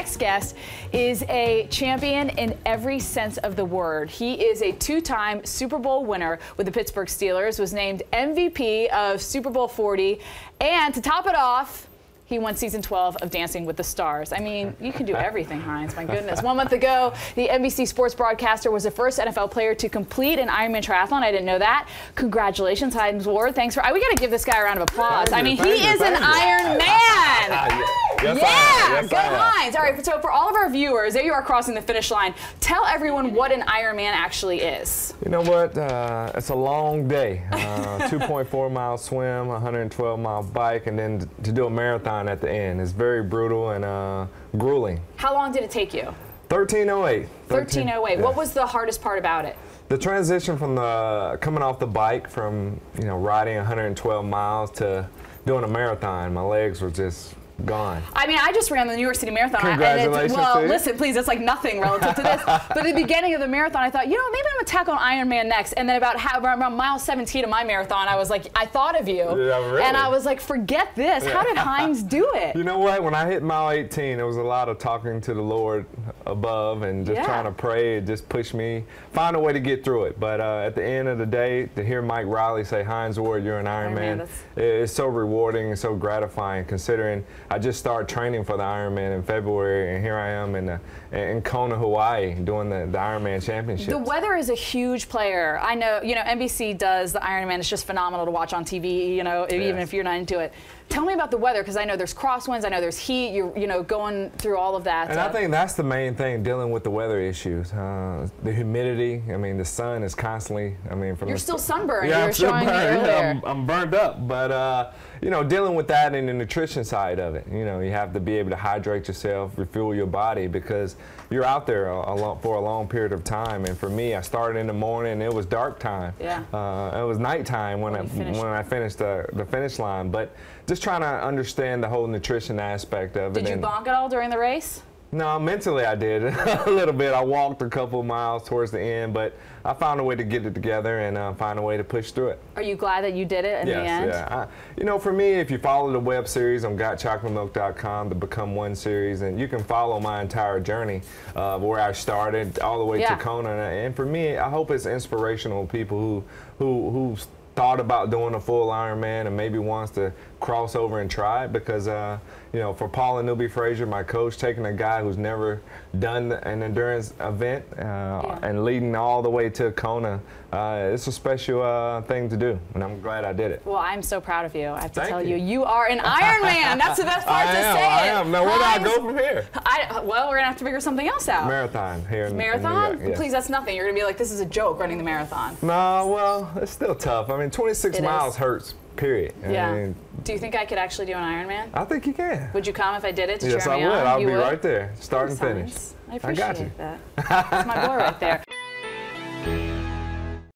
next guest is a champion in every sense of the word. He is a two-time Super Bowl winner with the Pittsburgh Steelers, was named MVP of Super Bowl 40, and to top it off, he won season 12 of Dancing with the Stars. I mean, you can do everything, Hines, my goodness. 1 month ago, the NBC sports broadcaster was the first NFL player to complete an Ironman triathlon. I didn't know that. Congratulations, Hines Ward. Thanks for, we got to give this guy a round of applause. I mean, he is an Iron Man. Yes, go Hines. All right, so for all of our viewers, there you are crossing the finish line. Tell everyone what an Ironman actually is. You know what? It's a long day. 2.4 mile swim, 112 mile bike, and then to do a marathon at the end. It's very brutal and grueling. How long did it take you? 13:08. 13:08. Yeah. What was the hardest part about it? The transition from coming off the bike from riding 112 miles to doing a marathon. My legs were just gone. I mean, I just ran the New York City Marathon. Congratulations. Well, listen, please, it's like nothing relative to this. But at the beginning of the marathon, I thought, maybe I'm going to tackle Ironman next. And then around mile 17 of my marathon, I was like, I thought of you. Yeah, really? And I was like, forget this. How did Hines do it? You know what? When I hit mile 18, it was a lot of talking to the Lord above and just trying to pray. It just pushed me, find a way to get through it. But at the end of the day, to hear Mike Riley say, Hines Ward, you're an Ironman, it's so rewarding and so gratifying, considering I just started training for the Ironman in February, and here I am in Kona, Hawaii, doing the Ironman Championship. The weather is a huge player. I know, NBC does the Ironman. It's just phenomenal to watch on TV, even if you're not into it. Tell me about the weather, because I know there's crosswinds, I know there's heat, you're going through all of that. And I think that's the main thing, dealing with the weather issues. The humidity, I mean, the sun is constantly, You're still sunburned. Yeah, you were showing me earlier. I'm burned up, but dealing with that and the nutrition side of it. You have to be able to hydrate yourself, refuel your body, because you're out there for a long period of time. And for me, I started in the morning, it was dark time. Yeah. It was nighttime when I finished the finish line. But just trying to understand the whole nutrition aspect of it. Did you bonk at all during the race? No, mentally I did a little bit. I walked a couple of miles towards the end, but I found a way to get it together and find a way to push through it. Are you glad that you did it in the end? Yeah. For me, if you follow the web series on GotChocolateMilk.com, the Become One series, and you can follow my entire journey where I started all the way to Kona. And for me, I hope it's inspirational to people who thought about doing a full Ironman and maybe wants to cross over and try it, because for Paul and Newby Frazier, my coach, taking a guy who's never done an endurance event and leading all the way to Kona, it's a special thing to do, and I'm glad I did it. Well, I'm so proud of you. I have to tell you, you are an Ironman. That's the best part to say I am. Now, where do I go from here? Well, we're going to have to figure something else out. Marathon here in Marathon? New York, yes. Please, that's nothing. You're going to be like, this is a joke, running the marathon. No, well, it's still tough. I mean, 26 miles hurts, period. Yeah. Do you think I could actually do an Ironman? I think you can. Would you come if I did it to cheer me on? Yes, I would. I'll be right there, start and finish. I appreciate I got you. that. That's my boy right there.